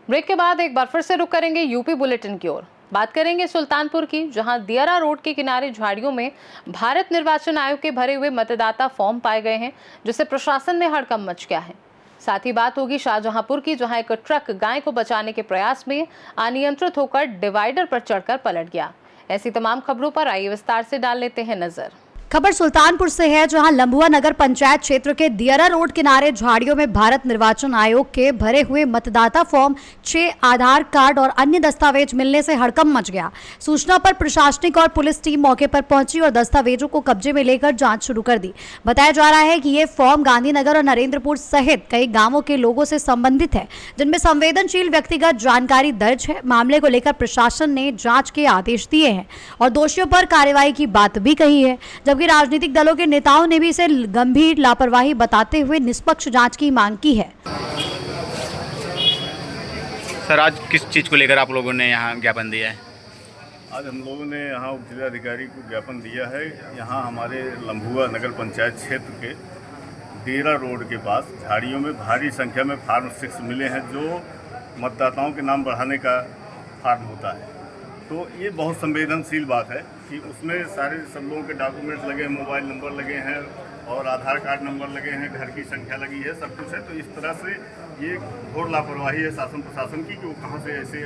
Break के बाद एक बार फिर से रुक करेंगे यूपी बुलेटिन की ओर। बात करेंगे सुल्तानपुर की, जहां दियारा रोड के किनारे झाड़ियों में भारत निर्वाचन आयोग के भरे हुए मतदाता फॉर्म पाए गए हैं, जिससे प्रशासन में हड़कंप मच गया है। साथ ही बात होगी शाहजहांपुर की, जहां एक ट्रक गाय को बचाने के प्रयास में अनियंत्रित होकर डिवाइडर पर चढ़कर पलट गया। ऐसी तमाम खबरों पर आइए विस्तार से डाल लेते हैं नजर। खबर सुल्तानपुर से है, जहां लंबुआ नगर पंचायत क्षेत्र के दियारा रोड किनारे झाड़ियों में भारत निर्वाचन आयोग के भरे हुए मतदाता फॉर्म, 6 आधार कार्ड और अन्य दस्तावेज मिलने से हड़कंप मच गया। सूचना पर प्रशासनिक और पुलिस टीम मौके पर पहुंची और दस्तावेजों को कब्जे में लेकर जांच शुरू कर दी। बताया जा रहा है कि ये फॉर्म गांधीनगर और नरेंद्रपुर सहित कई गाँवों के लोगों से संबंधित है, जिनमें संवेदनशील व्यक्तिगत जानकारी दर्ज है। मामले को लेकर प्रशासन ने जाँच के आदेश दिए हैं और दोषियों पर कार्रवाई की बात भी कही है, जबकि राजनीतिक दलों के नेताओं ने भी इसे गंभीर लापरवाही बताते हुए निष्पक्ष जांच की मांग की है। सर, आज किस चीज़ को लेकर आप लोगों ने यहाँ ज्ञापन दिया है? आज हम लोगों ने यहाँ उप जिलाधिकारी को ज्ञापन दिया है। यहाँ हमारे लंबुआ नगर पंचायत क्षेत्र के दियारा रोड के पास झाड़ियों में भारी संख्या में फार्म 6 मिले हैं, जो मतदाताओं के नाम बढ़ाने का फार्म होता है। तो ये बहुत संवेदनशील बात है कि उसमें सारे सब लोगों के डॉक्यूमेंट्स लगे हैं, मोबाइल नंबर लगे हैं और आधार कार्ड नंबर लगे हैं, घर की संख्या लगी है, सब कुछ है। तो इस तरह से ये घोर लापरवाही है शासन प्रशासन की कि वो कहाँ से ऐसे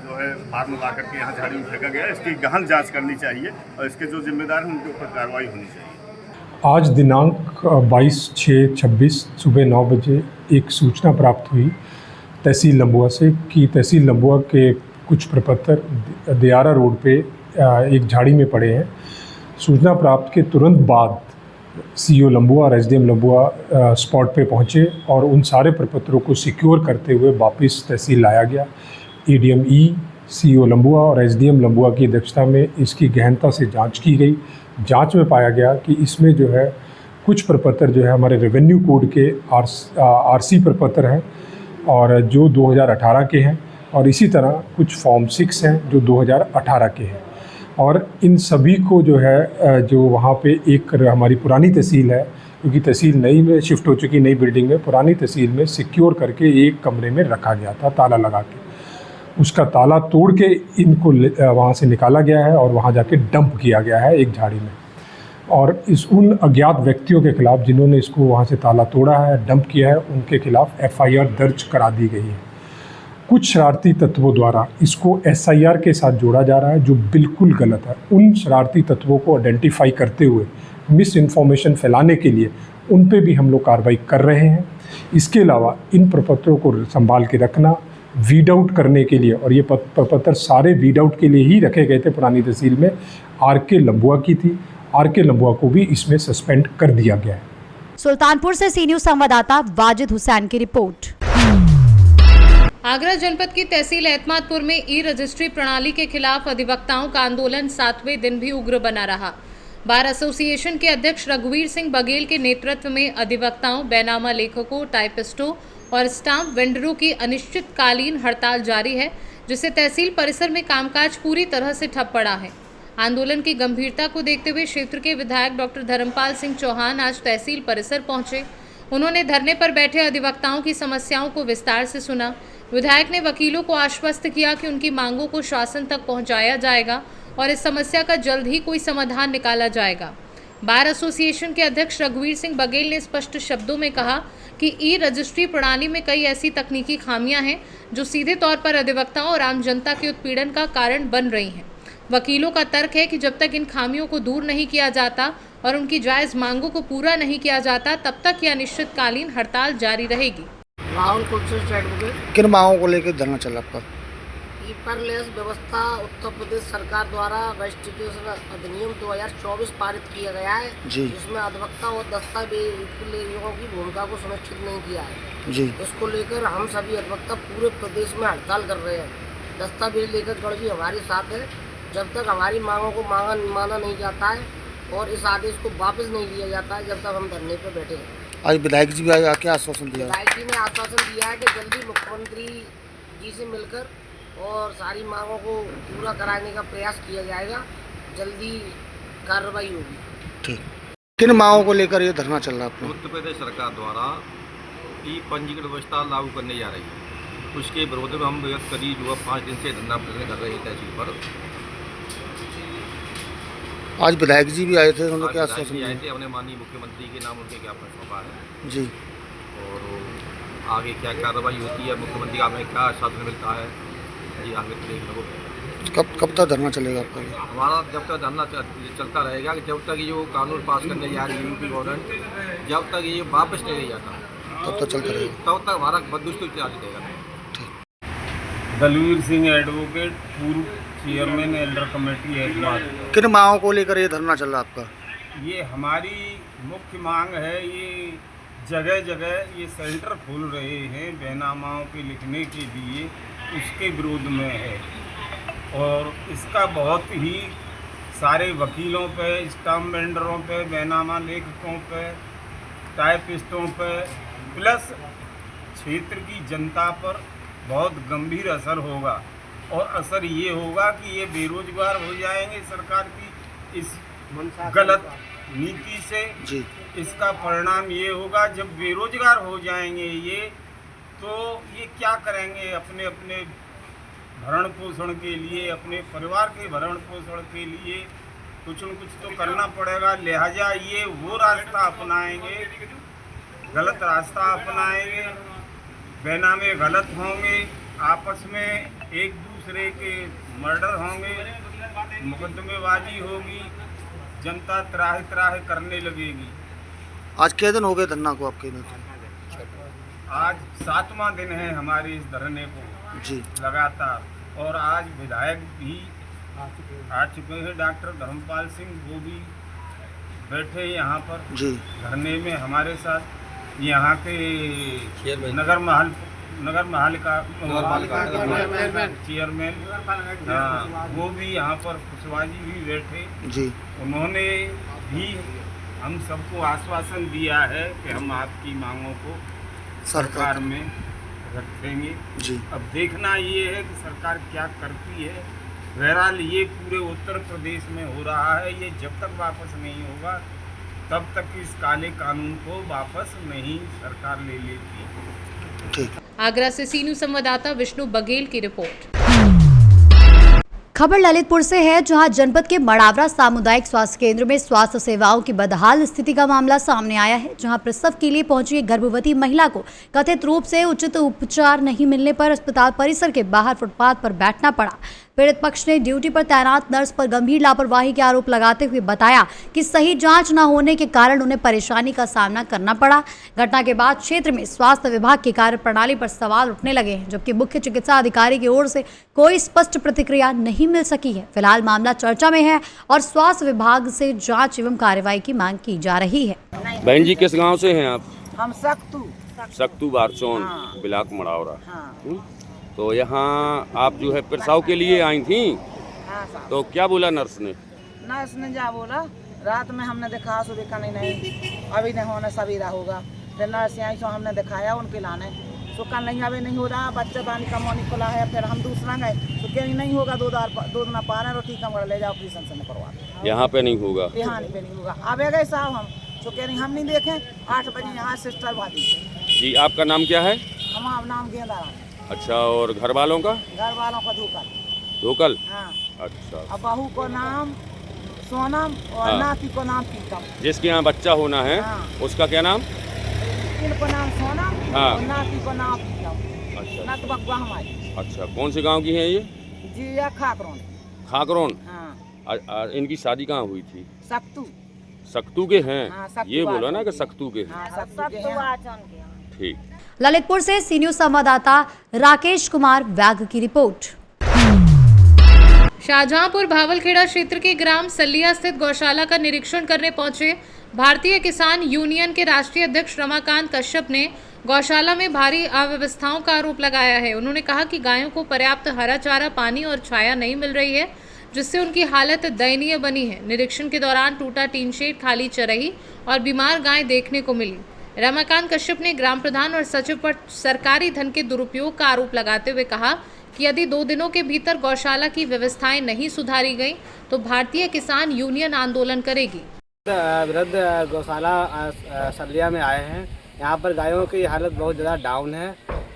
जो है फार्म ला करके यहाँ झाड़ी में फेंका गया है। इसकी गहन जांच करनी चाहिए और इसके जो जिम्मेदार हैं उनके ऊपर कार्रवाई होनी चाहिए। आज दिनांक 22/6/26 सुबह 9 बजे एक सूचना प्राप्त हुई तहसील लंबुआ से कि तहसील लंबुआ के कुछ प्रपत्र दियारा रोड पे एक झाड़ी में पड़े हैं। सूचना प्राप्त के तुरंत बाद सीओ लंबुआ और एसडीएम लंबुआ स्पॉट पे पहुंचे और उन सारे प्रपत्रों को सिक्योर करते हुए वापस तहसील लाया गया। एडीएम ई, सीओ लंबुआ और एसडीएम लंबुआ की अध्यक्षता में इसकी गहनता से जांच की गई। जांच में पाया गया कि इसमें जो है कुछ प्रपत्र जो है हमारे रेवेन्यू कोड के आरसी प्रपत्र हैं और जो 2018 के हैं, और इसी तरह कुछ फॉर्म 6 हैं जो 2018 के हैं। और इन सभी को जो है जो वहाँ पे एक हमारी पुरानी तहसील है, क्योंकि तहसील नई में शिफ्ट हो चुकी, नई बिल्डिंग में, पुरानी तहसील में सिक्योर करके एक कमरे में रखा गया था ताला लगा के। उसका ताला तोड़ के इनको वहाँ से निकाला गया है और वहाँ जाके डंप किया गया है एक झाड़ी में। और उन अज्ञात व्यक्तियों के खिलाफ जिन्होंने इसको वहाँ से ताला तोड़ा है, डंप किया है, उनके खिलाफ FIR दर्ज करा दी गई है। कुछ शरारती तत्वों द्वारा इसको SIR के साथ जोड़ा जा रहा है, जो बिल्कुल गलत है। उन शरारती तत्वों को आइडेंटिफाई करते हुए मिस इन्फॉर्मेशन फैलाने के लिए उन पे भी हम लोग कार्रवाई कर रहे हैं। इसके अलावा इन प्रपत्रों को संभाल के रखना, वीड आउट करने के लिए, और ये प्रपत्र सारे वीड आउट के लिए ही रखे गए थे पुरानी तहसील में, RK लंबुआ की थी। RK लंबुआ को भी इसमें सस्पेंड कर दिया गया है। सुल्तानपुर से सी न्यूज़ संवाददाता वाजिद हुसैन की रिपोर्ट। आगरा जनपद की तहसील एतमादपुर में ई रजिस्ट्री प्रणाली के खिलाफ अधिवक्ताओं का आंदोलन 7वें दिन भी उग्र बना रहा। बार एसोसिएशन के अध्यक्ष रघुवीर सिंह बघेल के नेतृत्व में अधिवक्ताओं, बैनामा लेखकों, टाइपिस्टों और स्टाम्प वेंडरों की अनिश्चितकालीन हड़ताल जारी है, जिससे तहसील परिसर में कामकाज पूरी तरह से ठप पड़ा है। आंदोलन की गंभीरता को देखते हुए क्षेत्र के विधायक डॉक्टर धर्मपाल सिंह चौहान आज तहसील परिसर पहुंचे। उन्होंने धरने पर बैठे अधिवक्ताओं की समस्याओं को विस्तार से सुना। विधायक ने वकीलों को आश्वस्त किया कि उनकी मांगों को शासन तक पहुंचाया जाएगा और इस समस्या का जल्द ही कोई समाधान निकाला जाएगा। बार एसोसिएशन के अध्यक्ष रघुवीर सिंह बघेल ने स्पष्ट शब्दों में कहा कि ई रजिस्ट्री प्रणाली में कई ऐसी तकनीकी खामियां हैं जो सीधे तौर पर अधिवक्ताओं और आम जनता के उत्पीड़न का कारण बन रही हैं। वकीलों का तर्क है कि जब तक इन खामियों को दूर नहीं किया जाता और उनकी जायज़ मांगों को पूरा नहीं किया जाता, तब तक यह अनिश्चितकालीन हड़ताल जारी रहेगी। राहुल कुलश्रेष्ठ एडवोकेट। किन मांगों को लेकर धरना चल रहा आपका? पेपरलेस व्यवस्था उत्तर प्रदेश सरकार द्वारा रजिस्ट्रेशन अधिनियम 2024 पारित किया गया है जी, जिसमें अधिवक्ता और दस्तावेजों की भूमिका को सुनिश्चित नहीं किया है जी। इसको लेकर हम सभी अधिवक्ता पूरे प्रदेश में हड़ताल कर रहे हैं। दस्तावेज लेकर गण भी हमारे साथ है। जब तक हमारी मांगों को माना नहीं जाता है और इस आदेश को वापस नहीं लिया जाता है, जब तक हम धरने पर बैठे हैं। आज विधायक जी भी आए, क्या आश्वासन दिया? विधायक जी ने आश्वासन दिया है कि जल्दी मुख्यमंत्री जी से मिलकर और सारी मांगों को पूरा कराने का प्रयास किया जाएगा, जल्दी कार्रवाई होगी। ठीक। किन मांगों को लेकर ये धरना चल रहा है आपका? उत्तर प्रदेश सरकार द्वारा ई पंजीकृत व्यवस्था लागू करने जा रही है, उसके विरोध में हम करीब जो 5 दिन से धरना प्रदर्शन कर रहे हैं तहसील पर। आज विधायक जी भी आए थे, उन्होंने क्या आज आश्वासन विधायक जी आए दिया? थे, हमने माननीय मुख्यमंत्री के नाम उनके ज्ञापन सौंपा है जी। और आगे क्या कार्रवाई होती है, मुख्यमंत्री का हमें क्या आश्वासन मिलता है, ये आगे देख लो। कब तक धरना चलेगा आपका? हमारा जब तक धरना चलता रहेगा कि जब तक ये जो कानून पास करने जा रही है यूपी गवर्नमेंट, जब तक ये वापस नहीं ले जाता तब तक चलता रहेगा। तब तक हमारा बदुस्तूर जारी रहेगा। दलवीर सिंह एडवोकेट, पूर्व चेयरमैन एल्डर कमेटी हैदराबाद। किन मांगों को लेकर ये धरना चल रहा है आपका? ये हमारी मुख्य मांग है, ये जगह जगह ये सेंटर खोल रहे हैं बैनामाओं के लिखने के लिए, उसके विरोध में है और इसका बहुत ही सारे वकीलों पे, स्टाम्प वेंडरों पे, बैनामा लेखकों पे, टाइपिस्टों पे, प्लस क्षेत्र की जनता पर बहुत गंभीर असर होगा। और असर ये होगा कि ये बेरोजगार हो जाएंगे सरकार की इस गलत नीति से। जी। इसका परिणाम ये होगा, जब बेरोजगार हो जाएंगे ये, तो ये क्या करेंगे? अपने अपने भरण पोषण के लिए, अपने परिवार के भरण पोषण के लिए कुछ न कुछ तो करना पड़ेगा। लिहाजा ये वो रास्ता अपनाएंगे, गलत रास्ता अपनाएंगे, बैनामे गलत होंगे, आपस में एक दूसरे के मर्डर होंगे, मुकदमेबाजी होगी, जनता त्राह त्राह करने लगेगी। आज कितने दिन हो गए धरना को आपके इधर? आज 7वां दिन है हमारे इस धरने को जी। लगातार, और आज विधायक भी आ चुके हैं, डॉक्टर धर्मपाल सिंह, वो भी बैठे यहाँ पर जी। धरने में हमारे साथ। यहाँ के नगर पालिका चेयरमैन, हाँ, वो भी यहाँ पर कुशवाहा जी भी बैठे। जी। उन्होंने भी हम सबको आश्वासन दिया है कि हम आपकी मांगों को सरकार में रखेंगे। जी। अब देखना ये है कि सरकार क्या करती है। बहरहाल ये पूरे उत्तर प्रदेश में हो रहा है, ये जब तक वापस नहीं होगा तब तक इस काले कानून को वापस नहीं सरकार ले लेती। ठीक। आगरा से सी न्यूज़ संवाददाता विष्णु बघेल की रिपोर्ट। खबर ललितपुर से है, जहां जनपद के मड़ावरा सामुदायिक स्वास्थ्य केंद्र में स्वास्थ्य सेवाओं की बदहाल स्थिति का मामला सामने आया है, जहां प्रसव के लिए पहुंची एक गर्भवती महिला को कथित रूप से उचित उपचार नहीं मिलने पर अस्पताल परिसर के बाहर फुटपाथ पर बैठना पड़ा। पीड़ित पक्ष ने ड्यूटी पर तैनात नर्स पर गंभीर लापरवाही के आरोप लगाते हुए बताया कि सही जांच न होने के कारण उन्हें परेशानी का सामना करना पड़ा। घटना के बाद क्षेत्र में स्वास्थ्य विभाग की कार्यप्रणाली पर सवाल उठने लगे हैं, जबकि मुख्य चिकित्सा अधिकारी की ओर से कोई स्पष्ट प्रतिक्रिया नहीं मिल सकी है। फिलहाल मामला चर्चा में है और स्वास्थ्य विभाग से जाँच एवं कार्रवाई की मांग की जा रही है। बहन जी, किस गाँव से हैं आप? हम सक्तू बारचौन, ब्लॉक मड़ावरा। हाँ। तो यहाँ आप जो है प्रसव के लिए आई थी, हाँ, तो क्या बोला नर्स ने? नर्स ने क्या बोला, रात में हमने देखा, सुबह का नहीं अभी नहीं होना, सवेरा होगा। फिर नर्स आई तो हमने दिखाया उनके लाने, तो कल नहीं अभी नहीं हो रहा, बच्चा पानी का मोनी खुला है। फिर हम दूसरा गए तो क्या नहीं होगा, 2 दिन पा रहे रोटी कम ले जाओ, ऑपरेशन से करवा। यहाँ पे नहीं होगा, यहाँ पे नहीं होगा। अब गए साहब हम तो कह रही हम नहीं देखें, 8 बजे यहाँ सिस्टर भाभी जी। आपका नाम क्या है? हमारा नाम गेंदा। अच्छा, और घर वालों का? घर वालों का धोकल। हाँ। अच्छा। अब बहू को नाम सोनम और हाँ। नाती को नाम पीतम। जिसके यहाँ बच्चा होना है, हाँ। उसका क्या नाम? इनको नाम सोनम, हाँ। और नाती को नाम पीतम। अच्छा। नत बकवा हमारी। अच्छा, कौन से गांव की है ये? जी या खाकरोन। खाकरोन। हाँ। इनकी शादी कहाँ हुई थी? सक्तू। सक्तू के हैं? हाँ, सक्तू ये बोला ना बारचौन कि सक्तू के हैं। हाँ, सक्तू के हैं। ठीक। ललितपुर से सी न्यूज़ संवाददाता राकेश कुमार व्याग की रिपोर्ट। शाहजहांपुर भावलखेड़ा क्षेत्र के ग्राम सलिया स्थित गौशाला का निरीक्षण करने पहुंचे भारतीय किसान यूनियन के राष्ट्रीय अध्यक्ष रमाकांत कश्यप ने गौशाला में भारी अव्यवस्थाओं का आरोप लगाया है। उन्होंने कहा कि गायों को पर्याप्त हरा चारा, पानी और छाया नहीं मिल रही है, जिससे उनकी हालत दयनीय बनी है। निरीक्षण के दौरान टूटा टीन शेड, खाली चरही और बीमार गाय देखने को मिली। रमाकांत कश्यप ने ग्राम प्रधान और सचिव पर सरकारी धन के दुरुपयोग का आरोप लगाते हुए कहा कि यदि 2 दिनों के भीतर गौशाला की व्यवस्थाएं नहीं सुधारी गई तो भारतीय किसान यूनियन आंदोलन करेगी। वृद्ध गौशाला सलिया में आए हैं। यहाँ पर गायों की हालत बहुत ज़्यादा डाउन है।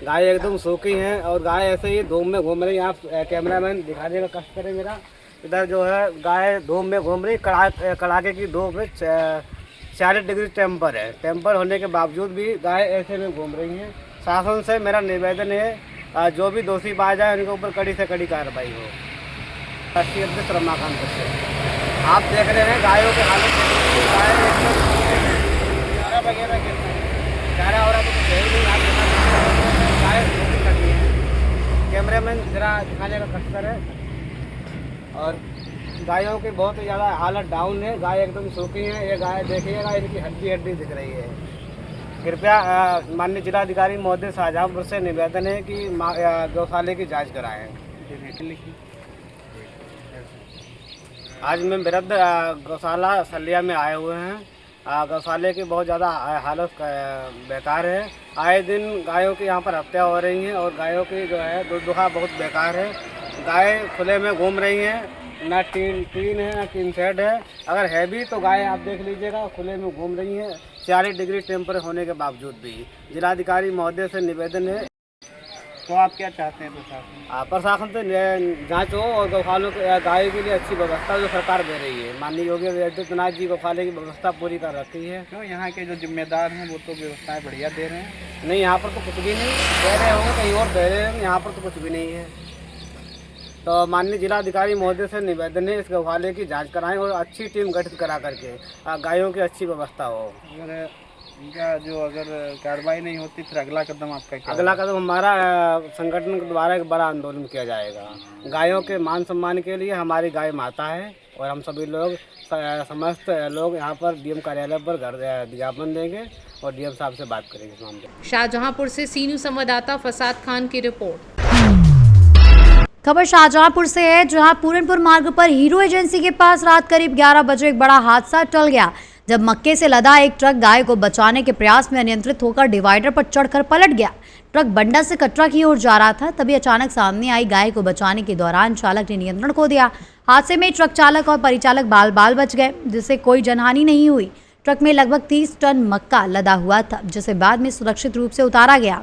गाय एकदम सूखी हैं और गाय ऐसे ही धूम में घूम रही है। यहाँ कैमरामैन दिखाने का कष्ट करे मेरा। इधर जो है गाय धूम में घूम रही, कड़ाके की धूप में 40 डिग्री टेम्पर है। टेम्पर होने के बावजूद भी गाय ऐसे में घूम रही हैं। शासन से मेरा निवेदन है, जो भी दोषी पाया जाए उनके ऊपर कड़ी से कड़ी कार्रवाई हो। राष्ट्रीय अध्यक्ष रमाकांत से आप देख रहे हैं गायों की हालत, गाय चारा वगैरह चारा हो रहा तो कुछ है ही नहीं। आप गाय धूप करनी है। कैमरामैन जरा दिखाने का कष्ट करे। और गायों की बहुत ज़्यादा हालत डाउन है। गाय एकदम सूखी है। ये गाय देखिएगा, इनकी हड्डी दिख रही है। कृपया माननीय जिलाधिकारी महोदय शाहजहाँपुर से निवेदन है कि गौशाले की जांच कराएं। आज मैं वृद्ध गौशाला सलिया में आए हुए हैं। गौशाले की बहुत ज़्यादा हालत बेकार है। आए दिन गायों की यहाँ पर हत्या हो रही है और गायों की जो है दुर्दशा बहुत बेकार है। गाय खुले में घूम रही हैं, ना टीन है ना टीन शेड है। अगर है भी तो गाय आप देख लीजिएगा खुले में घूम रही हैं 40 डिग्री टेम्परेचर होने के बावजूद भी। जिलाधिकारी महोदय से निवेदन है। तो आप क्या चाहते हैं प्रशासन से जांच हो और गौशालों के गायों के लिए अच्छी व्यवस्था जो सरकार दे रही है। माननीय योगी आदित्यनाथ जी गौशाले की व्यवस्था पूरी कर रखी है। तो यहाँ के जो जिम्मेदार हैं वो तो व्यवस्थाएं बढ़िया दे रहे हैं। नहीं, यहाँ पर तो कुछ भी नहीं दे रहे होंगे, कहीं और दे रहे हैं, यहाँ पर तो कुछ भी नहीं है। तो माननीय जिलाधिकारी महोदय से निवेदन है इस गौशाले की जांच कराएं और अच्छी टीम गठित करा करके गायों की अच्छी व्यवस्था हो। इनका जो अगर कार्रवाई नहीं होती फिर अगला कदम आपका क्या? अगला कदम हमारा संगठन के द्वारा एक बड़ा आंदोलन किया जाएगा। गायों के मान सम्मान के लिए हमारी गाय माता है और हम सभी लोग समस्त लोग यहाँ पर डीएम कार्यालय पर ज्ञापन देंगे और डीएम साहब से बात करेंगे इस मामले में। शाहजहांपुर से सी न्यूज़ संवाददाता फसाद खान की रिपोर्ट। खबर शाहजहांपुर से है, जहां पूरनपुर मार्ग पर हीरो एजेंसी के पास रात करीब 11 बजे एक बड़ा हादसा टल गया, जब मक्के से लदा एक ट्रक गाय को बचाने के प्रयास में अनियंत्रित होकर डिवाइडर पर चढ़कर पलट गया। ट्रक बंडा से कटरा की ओर जा रहा था, तभी अचानक सामने आई गाय को बचाने के दौरान चालक ने नियंत्रण खो दिया। हादसे में ट्रक चालक और परिचालक बाल बच गए, जिससे कोई जनहानि नहीं हुई। ट्रक में लगभग 30 टन मक्का लदा हुआ था, जिसे बाद में सुरक्षित रूप से उतारा गया।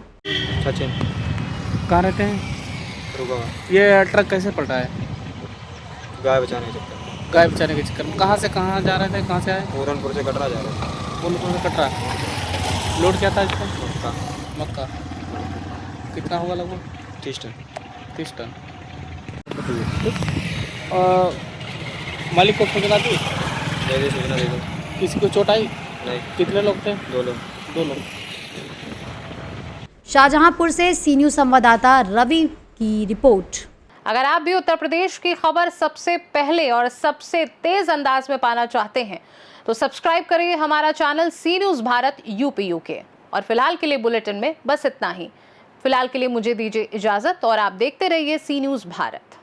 सचिन कहाँ रहते हैं? ये ट्रक कैसे पलटा है? गाय बचाने के चक्कर में। कहाँ से कहाँ जा रहे थे? कहाँ से आए? पूरनपुर से कटरा जा रहे हैं। पूरनपुर से कटरा। लोड क्या था इसका? मक्का। कितना होगा लगभग? 30 टन। 30 टन। मालिक को सूचना दी? सूचना दे दो। किसी को चोट आई? नहीं। कितने लोग थे? 2 लोग। 2 लोग। शाहजहांपुर से सी न्यूज़ संवाददाता रवि की रिपोर्ट। अगर आप भी उत्तर प्रदेश की खबर सबसे पहले और सबसे तेज अंदाज में पाना चाहते हैं तो सब्सक्राइब करिए हमारा channel C News Bharat UP UK. और फिलहाल के लिए बुलेटिन में बस इतना ही। फिलहाल के लिए मुझे दीजिए इजाजत और आप देखते रहिए सी न्यूज़ भारत।